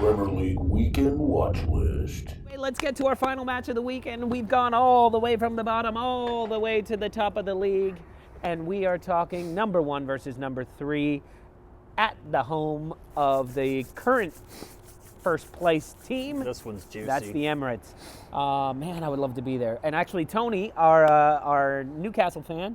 Premier League Weekend Watchlist. Let's get to our final match of the weekend. We've gone all the way from the bottom, all the way to the top of the league, and we are talking number 1 versus number 3 at the home of the current first place team. This one's juicy. That's the Emirates. Man, I would love to be there. And actually, Tony, our Newcastle fan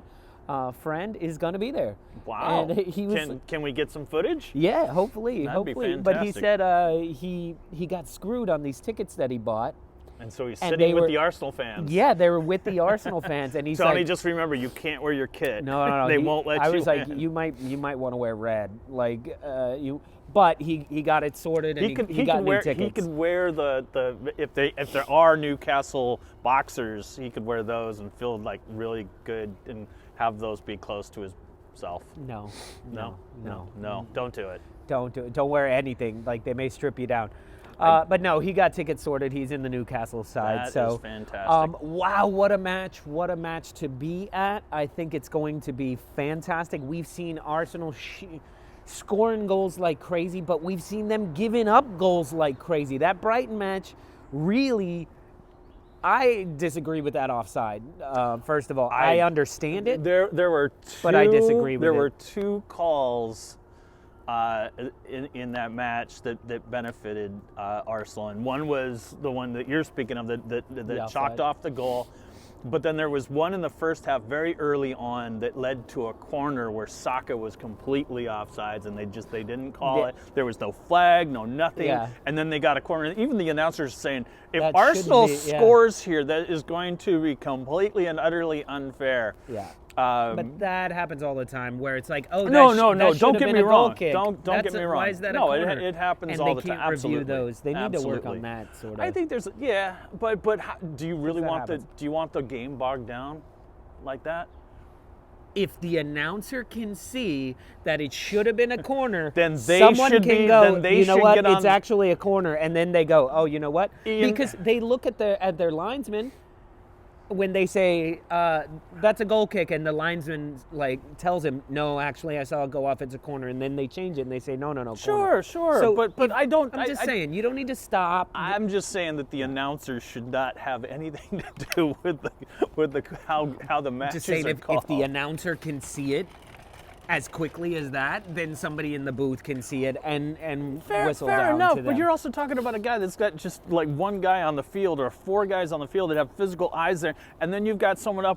friend, is going to be there. Wow. And he was, can we get some footage? Yeah, hopefully. That'd be hopefully. But he fantastic. said he got screwed on these tickets that he bought. And so he's And sitting they with were- the Arsenal fans. Yeah, they were with the Arsenal fans, and he's Tony, like, just remember, you can't wear your kit. No. They he- won't let I you was like, in. you might want to wear red, like you. But he got it sorted, and he got new tickets. He could wear the if there are Newcastle boxers, he could wear those and feel like really good and have those be close to himself. No. Don't do it. Don't do it. Don't wear anything. Like, they may strip you down. But no, he got tickets sorted. He's in the Newcastle side. That is fantastic. Wow, what a match. What a match to be at. I think it's going to be fantastic. We've seen Arsenal scoring goals like crazy, but we've seen them giving up goals like crazy. That Brighton match, really, I disagree with that offside. First of all, I understand it. There were two, but I disagree with There it. were two calls in that match that benefited Arsenal, and one was the one that you're speaking of that offside. chalked off the goal. But then there was one in the first half very early on that led to a corner where Saka was completely offsides, and they didn't call it. There was no flag, no nothing. Yeah. And then they got a corner. Even the announcers saying, if That Arsenal shouldn't be, yeah. scores here, that is going to be completely and utterly unfair. Yeah. But that happens all the time, where it's like, oh, No, that don't should have get been me a goal wrong. kick. Don't get me wrong. Why is that No, a it- corner? it happens and all they the time. can't review Absolutely. those. They need to work Absolutely. on that sort of. I think there's but do you really that want happens. do you want the game bogged down like that? If the announcer can see that it should have been a corner, Then they someone should can be- go, then they you know should what, get on- it's actually a corner, and then they go, oh, you know what? Ian- Because they look at their linesman when they say that's a goal kick, and the linesman tells him, no, actually I saw it go off, it's a corner, and then they change it and they say no, corner. Sure. So but I don't. I'm just saying, you don't need to stop. I'm just saying that the announcers should not have anything to do with the how the matches Just saying, are if called. the announcer can see it as quickly as that, then somebody in the booth can see it and whistle Fair down enough, to them. but you're also talking about a guy that's got just like one guy on the field or 4 guys on the field that have physical eyes there, and then you've got someone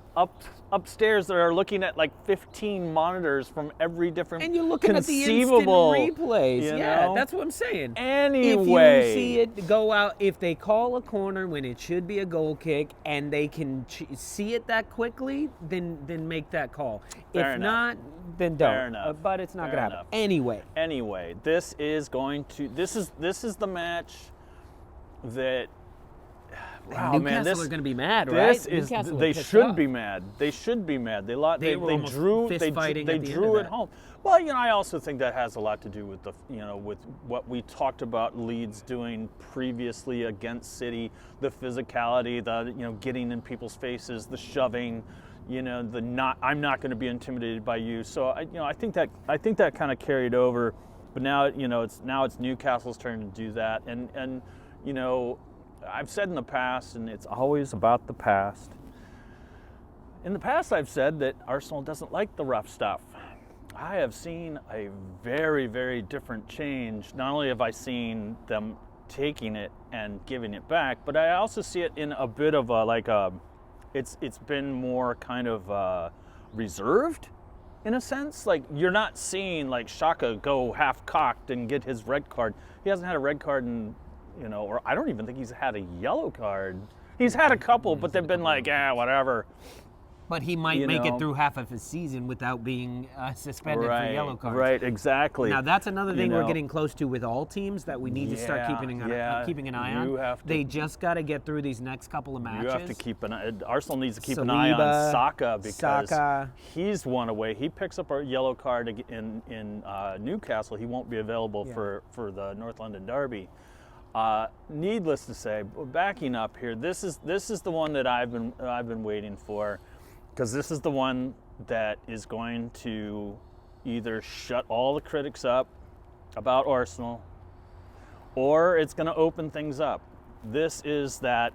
upstairs that are looking at like 15 monitors from every different And you're looking at the instant conceivable replays. you Yeah, know? that's what I'm saying. Anyway. If you see it go out, if they call a corner when it should be a goal kick, and they can see it that quickly, then make that call. Fair if enough. not, then don't. Fair enough. But it's not Fair going to happen. enough. Anyway, This is the match that. Wow, Newcastle man, this are going to be mad, right? This is Newcastle are they pissed should off. be mad. They should be mad. They were almost fist fighting they at the end drew of it that. home. Well, I also think that has a lot to do with with what we talked about Leeds doing previously against City, the physicality, the getting in people's faces, the shoving, I'm not going to be intimidated by you. So I think that kind of carried over, but now it's Newcastle's turn to do that, and I've said in the past, and it's always about the past. In the past, I've said that Arsenal doesn't like the rough stuff. I have seen a very, very different change. Not only have I seen them taking it and giving it back, but I also see it in a bit of it's been more kind of reserved in a sense. Like, you're not seeing like Xhaka go half cocked and get his red card. He hasn't had a red card in, or I don't even think he's had a yellow card. He's had a couple, but they've been like, whatever. But he might make it through half of his season without being suspended for yellow cards. Right, exactly. Now, that's another thing we're getting close to with all teams that we need to start Yeah, keeping an eye you on. have to- They just got to get through these next couple of matches. You have to keep an eye. Arsenal needs to keep an eye on Saliba, Saka because Saka. he's one away. He picks up a yellow card in Newcastle. He won't be available for the North London Derby. Needless to say, backing up here, this is the one that I've been waiting for, because this is the one that is going to either shut all the critics up about Arsenal, or it's going to open things up. This is that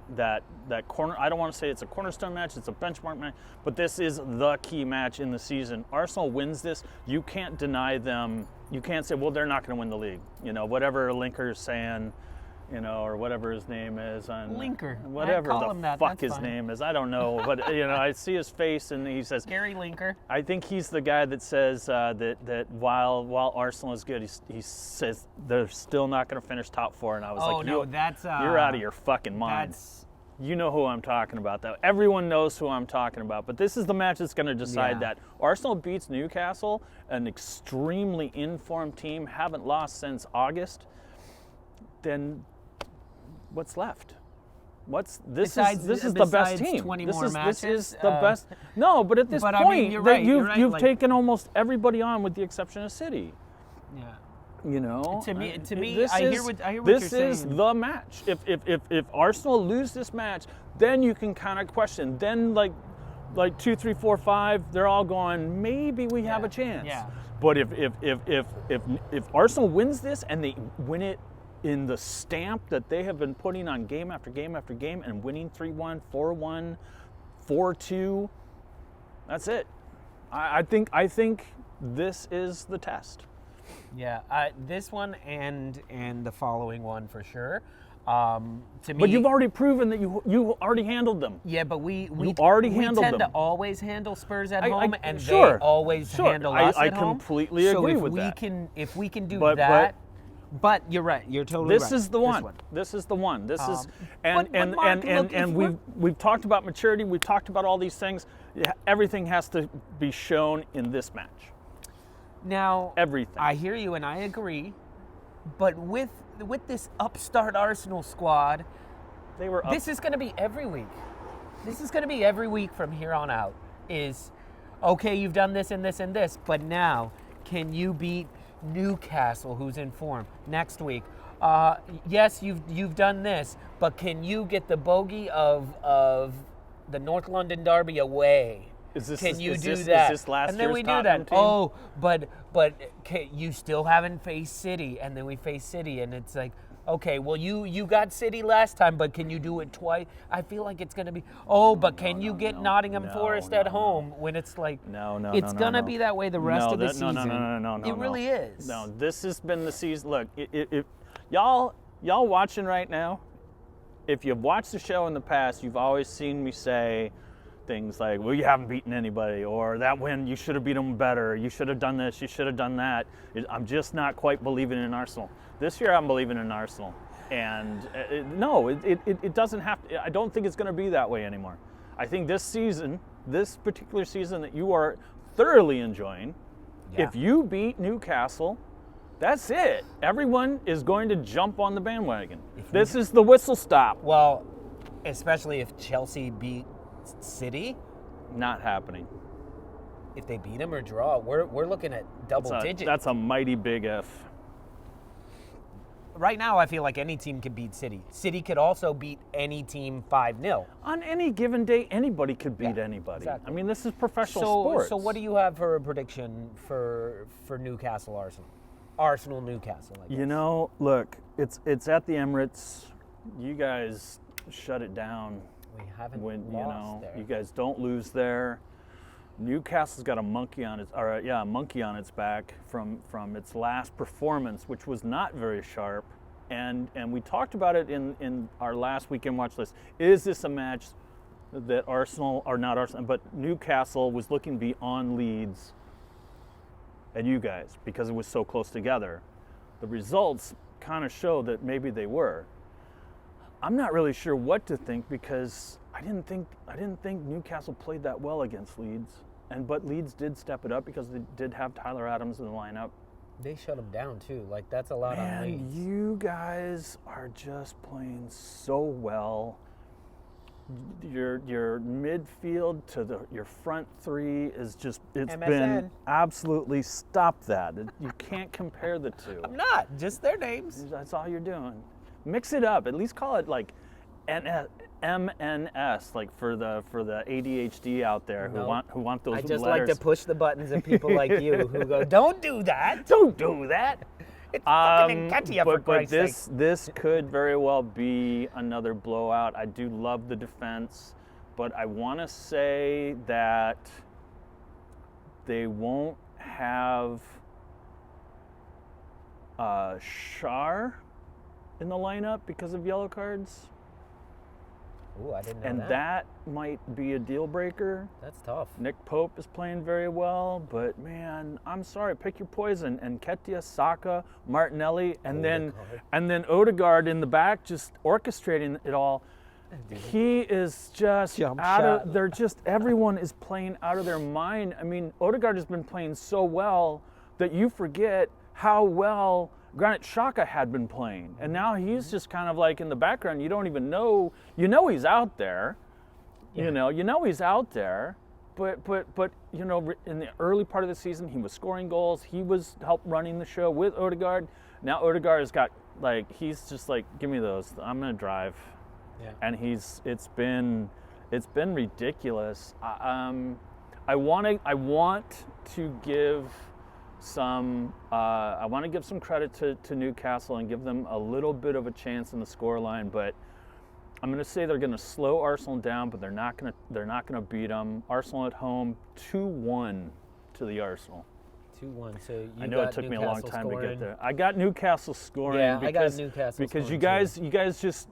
corner. I don't want to say it's a cornerstone match, it's a benchmark match, but this is the key match in the season. Arsenal wins this, you can't deny them. You can't say, well, they're not going to win the league. Whatever Linker's saying, or whatever his name is. Linker. Whatever I'd call the him that. fuck That's his fine. name is. I don't know. But, I see his face and he says, Gary Linker. I think he's the guy that says that while Arsenal is good, he says they're still not going to finish top 4. And I was like, no, that's you're out of your fucking mind. You know who I'm talking about, though. Everyone knows who I'm talking about. But this is the match that's going to decide that. Arsenal beats Newcastle, an extremely informed team, haven't lost since August. Then what's left? This is the best team. 20 this more is matches, this is the best. No, but at this point, I mean, you're right, you've like, taken almost everybody on with the exception of City. Yeah. To me, this I is, hear what you're this saying. is the match. If Arsenal lose this match, then you can kind of question. Then like 2, 3, 4, 5, they're all going, maybe we have a chance. Yeah. But if Arsenal wins this and they win it in the stamp that they have been putting on game after game after game and winning 3-1, 4-1, 4-2, that's it. I think this is the test. Yeah, this one and the following one for sure. To me, but you've already proven that you already handled them. Yeah, but we already we handled tend them. to always handle Spurs at home, and sure, they always sure. handle us I at home. completely agree with that. If we can do But- that, but you're right. You're totally right. This is the one. This is the one. This is but Mark, look, if we've talked about maturity. We've talked about all these things. Everything has to be shown in this match. Now, Everything. I hear you and I agree, but with this upstart Arsenal squad, They were up. this is going to be every week. This is going to be every week from here on out. Is okay, you've done this and this and this, but now can you beat Newcastle, who's in form, next week? Yes, you've done this, but can you get the bogey of the North London Derby away? Can you do that? Is this last and then year's we do Tottenham that. team? Oh, but you still haven't faced City, and then we face City, and it's like, okay, well you got City last time, but can you do it twice? I feel like it's going to be. Oh, but can you get Nottingham Forest at home when it's like? It's gonna be that way the rest of the season. No. It really is. No, this has been the season. Look, if y'all watching right now, if you've watched the show in the past, you've always seen me say things like, well, you haven't beaten anybody, or that win, you should have beat them better, you should have done this, you should have done that. I'm just not quite believing in Arsenal. This year I'm believing in Arsenal. And it doesn't have to, I don't think it's going to be that way anymore. I think this season, this particular season that you are thoroughly enjoying, if you beat Newcastle, that's it. Everyone is going to jump on the bandwagon. This is the whistle stop. Well, especially if Chelsea beat City. Not happening. If they beat them or draw, we're looking at double digits. That's a mighty big if. Right now, I feel like any team can beat City. City could also beat any team 5-0. On any given day, anybody could beat anybody. Exactly. I mean, this is professional sports. So what do you have for a prediction for Newcastle Arsenal? Arsenal Newcastle, I guess. Look, it's at the Emirates. You guys shut it down. We haven't lost there. You guys don't lose there. Newcastle's got a monkey on its back from its last performance, which was not very sharp. And we talked about it in our last weekend watch list. Is this a match that Arsenal, or not Arsenal, but Newcastle was looking to be on Leeds and you guys because it was so close together? The results kind of show that maybe they were. I'm not really sure what to think because I didn't think Newcastle played that well against Leeds, but Leeds did step it up because they did have Tyler Adams in the lineup. They shut them down too. Like that's a lot on Leeds. And you guys are just playing so well. Your midfield to your front three is just it's MSN. been absolutely stop that. You can't compare the two. I'm not. Just their names. That's all you're doing. Mix it up. At least call it like MNS, like for the ADHD out there who want those I just letters. like to push the buttons at people like you who go, "Don't do that. Don't do that." It's fucking Nketiah, for But Christ's sake. this could very well be another blowout. I do love the defense, but I want to say that they won't have Shar in the lineup because of yellow cards. Ooh, I didn't know And that might be a deal breaker. That's tough. Nick Pope is playing very well, but man, I'm sorry, pick your poison. And Nketiah, Saka, Martinelli, and then Odegaard in the back just orchestrating it all. He is just everyone is playing out of their mind. I mean, Odegaard has been playing so well that you forget how well Granit Xhaka had been playing. And now he's just kind of like in the background. You don't even know. You know he's out there. Yeah. You know he's out there. But in the early part of the season, he was scoring goals. He was running the show with Odegaard. Now Odegaard has got he's just like, give me those. I'm gonna drive. Yeah. And it's been ridiculous. I want to give some credit to Newcastle and give them a little bit of a chance in the scoreline, but I'm going to say they're going to slow Arsenal down, but they're not going to beat them. Arsenal at home 2-1 to the Arsenal. 2-1. So I know it took me a long time to get there. I got Newcastle scoring because you guys just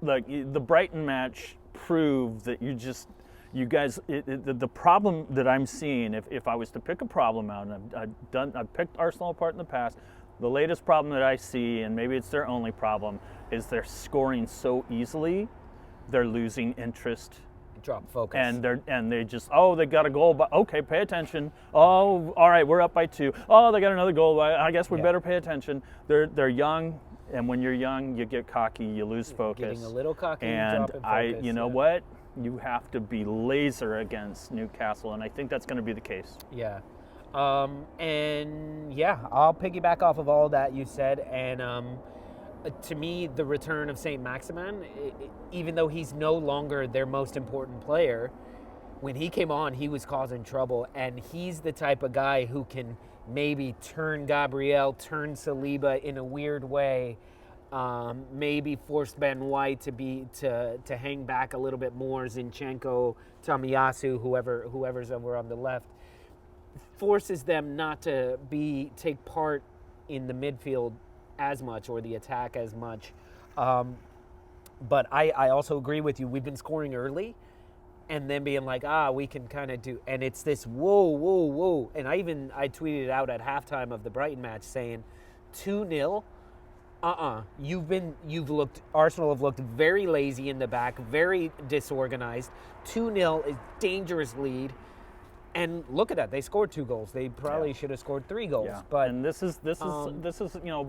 like the Brighton match proved that you guys, the problem that I'm seeing, if I was to pick a problem out, and I've picked Arsenal apart in the past, the latest problem that I see, and maybe it's their only problem, is they're scoring so easily, they're losing interest. Drop focus. And they just, they got a goal, but okay, pay attention. Oh, all right, we're up by 2. Oh, they got another goal. I guess we better pay attention. They're young, and when you're young, you get cocky, you lose focus. Getting a little cocky, and dropping focus. You know what? You have to be laser against Newcastle, and I think that's going to be the case. Yeah. I'll piggyback off of all that you said, and to me, the return of St. Maximin, even though he's no longer their most important player, when he came on, he was causing trouble, and he's the type of guy who can maybe turn Gabriel, turn Saliba in a weird way, maybe force Ben White to hang back a little bit more, Zinchenko, Tomiyasu, whoever's over on the left, forces them not to take part in the midfield as much or the attack as much. But I also agree with you. We've been scoring early and then being like, we can kind of do, and it's this whoa. And I tweeted out at halftime of the Brighton match saying 2-0. Arsenal have looked very lazy in the back, very disorganized. 2-0 is dangerous lead. And look at that, they scored 2 goals. They probably should have scored 3 goals. Yeah. But and this is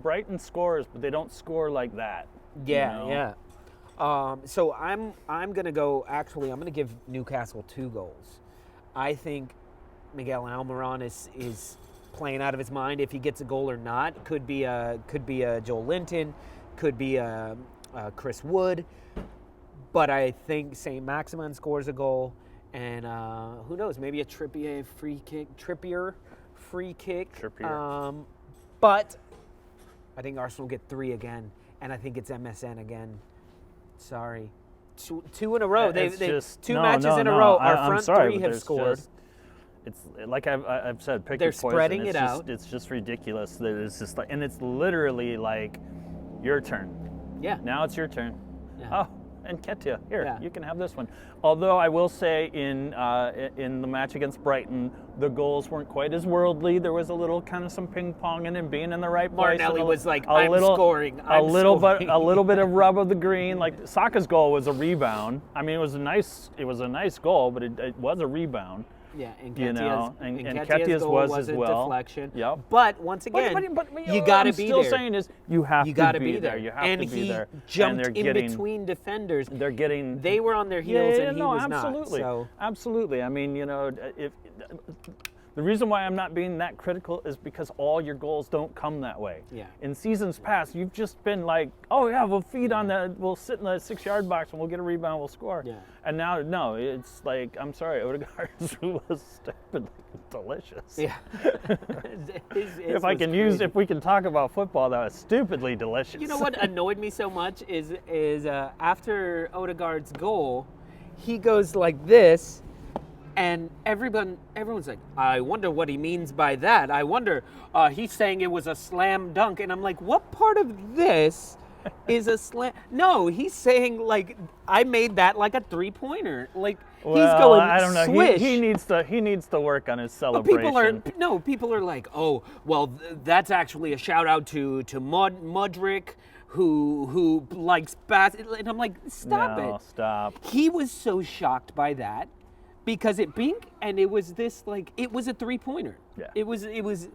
Brighton scores, but they don't score like that. Yeah. So I'm gonna go. Actually, I'm gonna give Newcastle 2 goals. I think Miguel Almiron is playing out of his mind if he gets a goal or not. Could be a Joel Linton, could be a Chris Wood, but I think St. Maximin scores a goal, and who knows, maybe a Trippier free kick. But I think Arsenal get 3 again, and I think it's MSN again. Sorry, two in a row. They two matches in a row. Our front 3 have scored. It's like I've said, pick They're your poison. Spreading it out. It's just ridiculous that it's just like, and it's literally like your turn. Yeah. Now it's your turn. Yeah. Oh, and Nketiah, here, you can have this one. Although I will say in the match against Brighton, the goals weren't quite as worldly. There was a little kind of some ping ponging and being in the right place. Martinelli was like, I'm scoring. A little bit of rub of the green. Like Saka's goal was a rebound. I mean, it was a nice goal, but it was a rebound. Yeah, and Nketiah's was as well. Deflection. Yep. But once again, you got to be there. What I'm still saying is you have to be there. You have and to be there. And he jumped in between defenders. They were on their heels, and he was absolutely. not. So. Absolutely. I mean, if the reason why I'm not being that critical is because all your goals don't come that way. Yeah. In seasons past, you've just been like, we'll sit in the 6-yard box and we'll get a rebound, we'll score. Yeah. And now, no, it's like, I'm sorry, Odegaard was stupid. delicious. Yeah. If we can talk about football, that was stupidly delicious. You know what annoyed me so much is after Odegaard's goal, he goes like this, and everyone's like, I wonder what he means by that. I wonder, he's saying it was a slam dunk, and I'm like, what part of this is a slam? No, he's saying like I made that like a 3-pointer. Like he's going. I don't know. Swish. He needs to work on his celebration. But people are like, oh, well, that's actually a shout out to Mudrick, who likes basketball, and I'm like, stop. He was so shocked by that because it binked, and it was this like it was a 3-pointer. Yeah. It was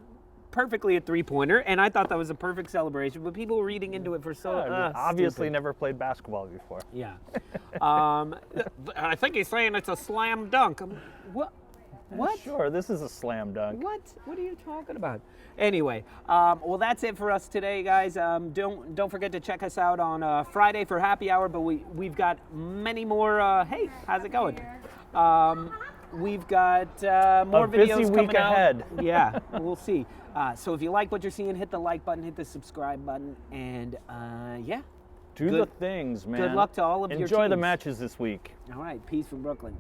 perfectly a 3-pointer, and I thought that was a perfect celebration, but people were reading into it for so obviously stupid. never played basketball before. Yeah. I think he's saying it's a slam dunk. What? Sure, this is a slam dunk. What are you talking about? Anyway, well, that's it for us today, guys. Don't forget to check us out on Friday for happy hour, but we've got many more. Hey, how's it going? We've got more videos busy coming week out. ahead. Yeah, we'll see. So if you like what you're seeing, hit the like button, hit the subscribe button, and yeah. Do the things, man. Good luck to all of your teams. Enjoy the matches this week. All right, peace from Brooklyn.